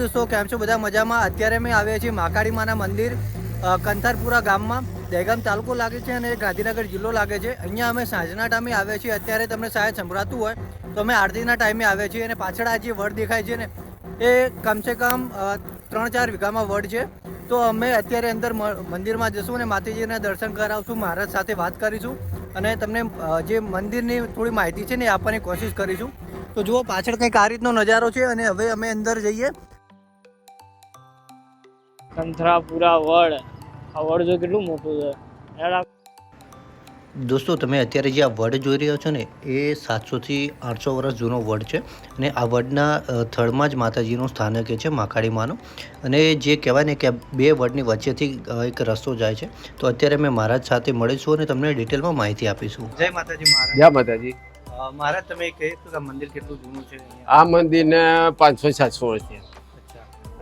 દોસ્તો કેમ છો બધા મજામાં? અત્યારે અમે આવ્યા છીએ મહાકાળી માના મંદિર કંથારપુરા ગામમાં. દહેગામ તાલુકો લાગે છે અને ગાંધીનગર જિલ્લો લાગે છે. અહીંયા અમે સાંજના ટાઈમે આવ્યા છીએ. અત્યારે તમને શાયદ સંભળાતું હોય તો અમે આરતીના ટાઈમે આવ્યા છીએ અને પાછળ આ જે વડ દેખાય છે ને એ કમસે કમ 3-4 વીઘામાં વડ છે. તો અમે અત્યારે અંદર મંદિરમાં જશું અને માતાજીના દર્શન કરાવશું. મહારાજ સાથે વાત કરીશું અને તમને જે મંદિરની થોડી માહિતી છે ને એ આપવાની કોશિશ કરીશું. તો જુઓ પાછળ કંઈક આ રીતનો નજારો છે અને હવે અમે અંદર જઈએ. કંથરાપુરા વડ, આ વડ જો કેટલું મોટું છે. દોસ્તો તમે અત્યારે જે આ વડ જોઈ રહ્યા છો ને એ 700 થી 800 વર્ષ જૂનો વડ છે અને આ વડના થડમાં જ માતાજીનું સ્થાનક છે મહાકાળી માનું. અને જે કહેવાય ને કે બે વડની વચ્ચેથી એક રસ્તો જાય છે. તો અત્યારે અમે મહારાજ સાથે મળીશું અને તમને ડિટેલમાં માહિતી આપીશું. જય માતાજી મહારાજ. જય માતાજી. મહારાજ તમે કહ્યું કે મંદિર કેટલું જૂનું છે? આ મંદિરને 500-700 વર્ષ થયા.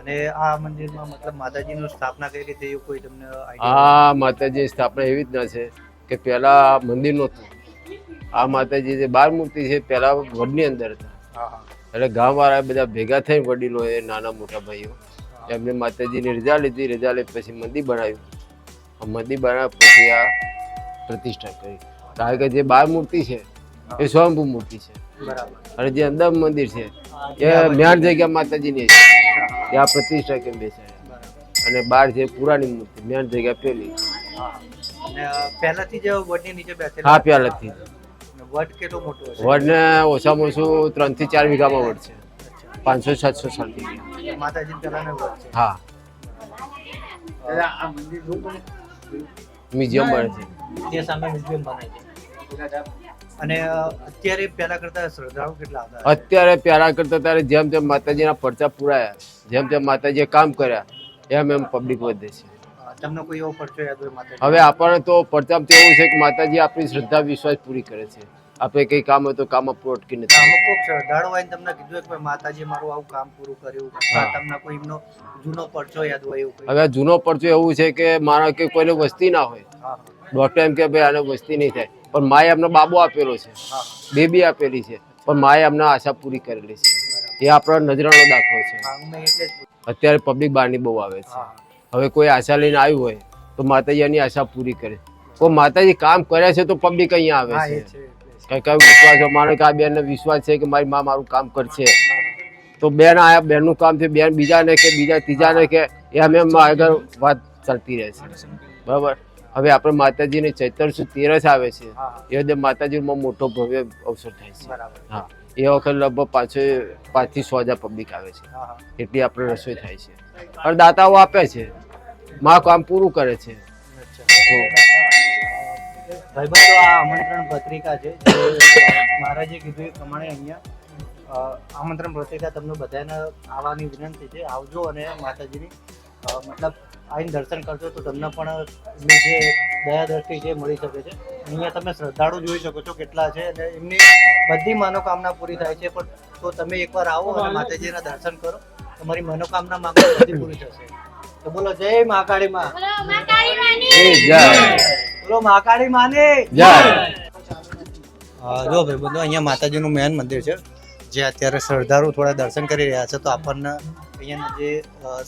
અને આ મંદિરમાં મતલબ માતાજીની સ્થાપના કઈ રીતે એવું કોઈ તમને આઈડિયા? આ માતાજીની સ્થાપના એવી જ ના છે કે પહેલા મંદિર નહોતું. આ માતાજી જે 12 મૂર્તિ છે પહેલા વડની અંદર હતા. એટલે ગામવાળા બધા ભેગા થઈને વડીલો એ નાના મોટા ભાઈઓ એમને માતાજીની રજા લીધી. રજા લઈ પછી મંદિર બનાવ્યું. મંદિર બનાવ્યા પછી આ પ્રતિષ્ઠા કરી. કારણ કે જે 12 મૂર્તિ છે એ સ્વયંભૂ મૂર્તિ છે. બરાબર. અને જે અંદર મંદિર છે એ મેણ જગ્યા માતાજીની છે. ત્યાં પ્રતિષ્ઠા કેમ બેસાડ્યા અને 12 છે પુરાણી મૂર્તિ, મેન જગ્યા પેલી. અને પહેલાથી જ વડની નીચે બેઠેલા? હા, પહેલાથી. વડ કેટલો મોટો હશે? વડને ઓછામાં ઓછું 3 થી 4 વીઘામાં વડ છે. 500-700 સાલ થઈ ગયા. માતાજી પહેલાનો વડ છે. હા. મ્યુઝિયમ બને છે. તે સામે મ્યુઝિયમ બને છે. અને અત્યારે પહેલા કરતા શ્રદ્ધાળુ કેટલા હતા? અત્યારે પહેલા કરતા ત્યારે જેમ જેમ માતાજીના પરચા પુરાયા, જેમ જેમ માતાજીએ કામ કર્યા એમ એમ પબ્લિક વધે છે. તમને કોઈ એવો પરચો યાદ હોય માતાજી? હવે આપણને તો પરચામાં તો એવું છે કે માતાજી આપણી શ્રદ્ધા વિશ્વાસ પૂરી કરે છે. આપણે કઈ કામ હોય તો કામ આપણું અટકી નથી. અમુક કોઈક શ્રદ્ધાળુ હોય તમને કીધું કે માતાજી મારું આવું કામ પૂરું કર્યું, તમને કોઈ એમનો જૂનો પરચો યાદ હોય એવું? હવે જૂનો પરચો એવું છે કે મારા કે કોઈને વસ્તી ના હોય, ડોક્ટર એમ કે ભાઈ આને વસ્તી નહીં થાય, પણ માએ એમનો બાબો આપેલો છે, બેબી આપેલી છે, પણ માએ એમને આશા પૂરી કરેલી છે. એ આપણો નજરાનો દાખલો છે. અત્યારે પબ્લિક બહારની બહુ આવે છે. હવે કોઈ આશા લઈને આવ્યું હોય તો માતાજી એની આશા પૂરી કરે. કોઈ માતાજી કામ કરે છે તો પબ્લિક અહીંયા આવે છે. કઈ કઈ વિશ્વાસ અમારે કે આ બેન ને વિશ્વાસ છે કે મારી માં મારું કામ કરશે તો બેન આયા, બેનનું કામ છે, બેન બીજાને કે બીજા ત્રીજાને કે એમ એમ આગળ વાત ચાલતી રહે છે. બરાબર. હવે આપણે માતાજીને ચૈત્ર સુદ 13 આવે છે એ વખતે માતાજીમાં મોટો ભવ્ય અવસર થાય છે. હા, એ વખત લગભગ 5 થી 6 હજાર પબ્લિક આવે છે. એટલી આપણે રસોઈ થાય છે અને દાતાઓ આપે છે. માં કામ પૂરું કરે છે. ભાઈબંધો, આ આમંત્રણ પત્રિકા છે મહારાજે કીધું એ પ્રમાણે અહીંયા આમંત્રણ પત્રિકા તમને બધાને આવવાની વિનંતી છે. આવજો અને માતાજીની મતલબ આવીને દર્શન કરજો તો તમને પણ જે દયા દ્રષ્ટિ છે મળી શકે છે. અહીંયા તમે શ્રદ્ધાળુ જોઈ શકો છો કેટલા છે અને એમની બધી મનોકામના પૂરી થાય છે. પણ તો તમે એકવાર આવો અને માતાજીના દર્શન કરો, તમારી મનોકામના માંગો બધી પૂરી થશે. તો બોલો જય મહાકાળી માં. બોલો મહાકાળી માની જય. જો ભાઈ બધું અહીંયા માતાજીનું મેન મંદિર છે જે અત્યારે શ્રદ્ધાળુ થોડા દર્શન કરી રહ્યા છે. તો આપણને અહીંયાના જે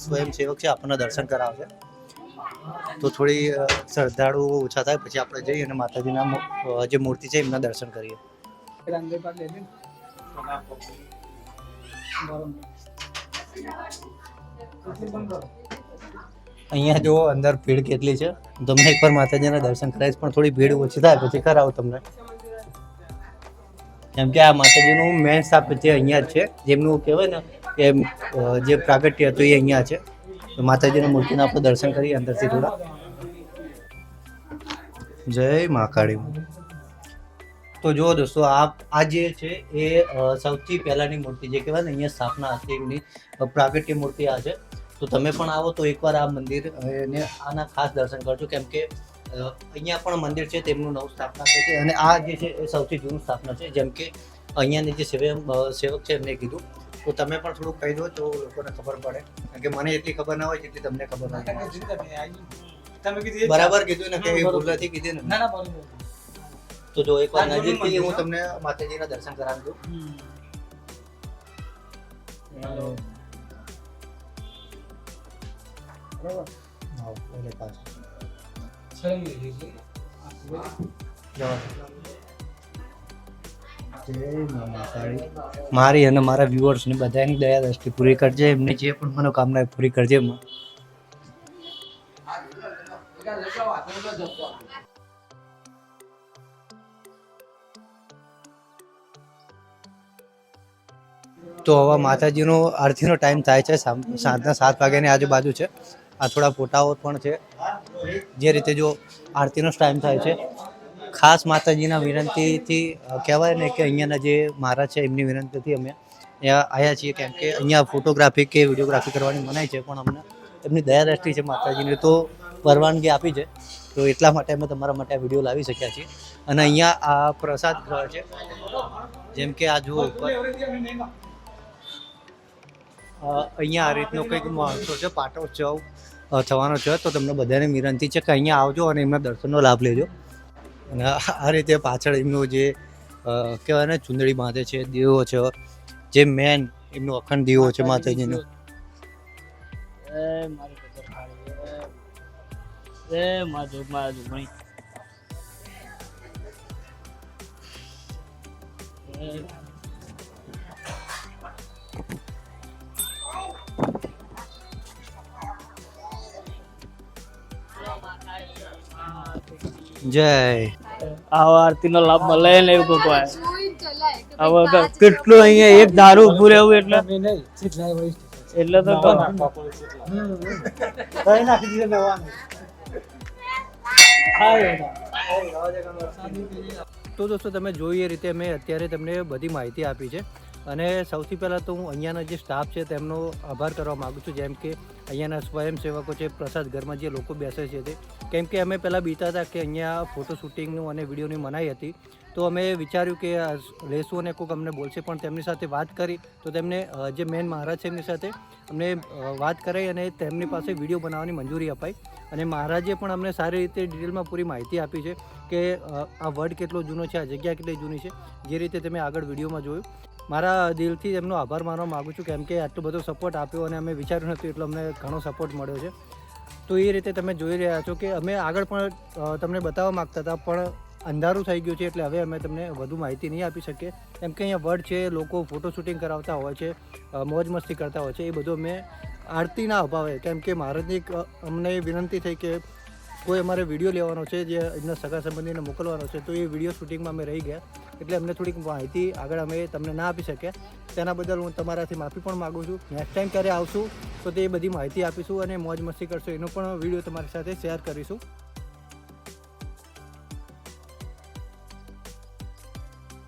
સ્વયંસેવક છે આપણને દર્શન કરાવશે. તો થોડી શ્રદ્ધાળુ ઓછા થાય પછી આપણે જઈએ અને માતાજીના જે મૂર્તિ છે એમના દર્શન કરીએ. અહીંયા જો અંદર ભીડ કેટલી છે તમને એકવાર માતાજીના દર્શન કરાવીશ, પણ થોડી ભીડ ઓછી થાય પછી કરાવું તમને. કેમ કે આ માતાજીનું મેન સ્થાપત્ય અહીંયા જ છે. જેમનું કહેવાય ને કે જે પ્રાગટ્ય હતું એ અહીંયા છે. તો માતાજીની મૂર્તિના આપણે દર્શન કરીએ અંદરથી થોડા. જય મહાકાળી. તો જુઓ દોસ્તો, આ જે છે એ સૌથી પહેલાની મૂર્તિ જે કહેવાય ને અહીંયા સ્થાપના હતી એમની પ્રાગટ્ય મૂર્તિ આ છે. તો તમે પણ આવો તો એકવાર આ મંદિર ને આના ખાસ દર્શન કરજો. કેમ કે અહીંયા પણ મંદિર છે તેમનું નવું સ્થાપના છે અને આ જે છે એ સૌથી જૂનું સ્થાપના છે. જેમ કે અહીંયાની જે સેવક છે એમને કીધું. તો તમે પણ થોડુંક કહી દો તો લોકોને ખબર પડે. કારણ કે મને એટલી ખબર ના હોય જેટલી તમને ખબર ના. બરાબર કીધું ને કે ભૂલ નથી કીધી ને. તો જો એકવાર નજીકથી હું તમને માતાજીના દર્શન કરાવી દઉં. મારી અને મારા વ્યુઅર્સની બધાની દયા દ્રષ્ટિ પૂરી કરજે, એમની જે પણ મનોકામના એ પૂરી કરજે. તો હવે માતાજીનો આરતીનો ટાઈમ થાય છે, સાંજના 7 વાગ્યાની આજુબાજુ છે. આ થોડા ફોટાઓ પણ છે. જે રીતે જો આરતીનો ટાઈમ થાય છે, ખાસ માતાજીના વિનંતીથી કહેવાય ને કે અહીંયાના જે મહારાજ છે એમની વિનંતીથી અમે અહીંયા આવ્યા છીએ, કેમ કે અહીંયા ફોટોગ્રાફી કે વિડીયોગ્રાફી કરવાની મનાઈ છે, પણ અમને એમની દયા દ્રષ્ટિ છે માતાજીની તો પરવાનગી આપી છે. તો એટલા માટે અમે તમારા માટે આ વિડીયો લાવી શક્યા છીએ. અને અહીંયા આ પ્રસાદ ગ્રહ છે, જેમ કે આ જુઓ ઉપર અહીંયા આ રીતનો કંઈક મહોત્સવ છે, પાટોત્સવ થવાનો છે. તો તમને બધાને વિનંતી છે કે અહીંયા આવજો અને એમના દર્શનનો લાભ લેજો. અને આ રીતે પાછળ એમનો જે કહેવાય ને ચુંદડી બાંધે છે, દીવો છે, જે મેન એમનો અખંડ દીવો છે માતાજીનો. જય આવા આરતીનો લાભ મળે ને એવું કોઈ હવે કેટલું અહીંયા એક ધારું ઉભું રહેવું એટલે તો તો દોસ્તો તમે જોઈ એ રીતે મેં અત્યારે તમને બધી માહિતી આપી છે. અને સૌથી પહેલાં તો હું અહીંયાના જે સ્ટાફ છે તેમનો આભાર કરવા માગું છું, જેમ કે અહીંયાના સ્વયંસેવકો છે, પ્રસાદ ઘરમાં જે લોકો બેસે છે તે, કેમ કે અમે પહેલાં બીતા હતા કે અહીંયા ફોટો શૂટિંગનું અને વિડીયોની મનાઈ હતી. તો અમે વિચાર્યું કે લેશું અને કોઈક અમને બોલશે, પણ તેમની સાથે વાત કરી તો તેમને જે મેન મહારાજ છે એમની સાથે અમને વાત કરાઈ અને તેમની પાસે વિડીયો બનાવવાની મંજૂરી અપાઈ. અને મહારાજે પણ અમને સારી રીતે ડિટેલમાં પૂરી માહિતી આપી છે કે આ વડ કેટલો જૂનો છે, આ જગ્યા કેટલી જૂની છે, જે રીતે તમે આગળ વિડીયોમાં જોયું. મારા દિલથી એમનો આભાર માનવા માગું છું, કેમ કે આટલો બધો સપોર્ટ આપ્યો અને અમે વિચાર્યું નહોતું એટલો અમને ઘણો સપોર્ટ મળ્યો છે. તો એ રીતે તમે જોઈ રહ્યા છો કે અમે આગળ પણ તમને બતાવવા માગતા હતા, પણ અંધારું થઈ ગયું છે એટલે હવે અમે તમને વધુ માહિતી નહીં આપી શકીએ, કેમ કે અહીંયા વડ છે, લોકો ફોટો શૂટિંગ કરાવતા હોય છે, મોજ મસ્તી કરતા હોય છે. એ બધું અમે આરતીના અભાવે, કેમ કે મહારાજની અમને વિનંતી થઈ કે કોઈ અમારે વિડીયો લેવાનો છે જે એમના સગા સંબંધીને મોકલવાનો છે, તો એ વિડીયો શૂટિંગમાં અમે રહી ગયા એટલે અમને થોડીક માહિતી આગળ અમે તમને ના આપી શક્યા. તેના બદલ હું તમારાથી માફી પણ માગું છું. નેક્સ્ટ ટાઈમ ક્યારે આવશું તો તે બધી માહિતી આપીશું અને મોજ મસ્તી કરશું, એનો પણ વિડીયો તમારી સાથે શેર કરીશું.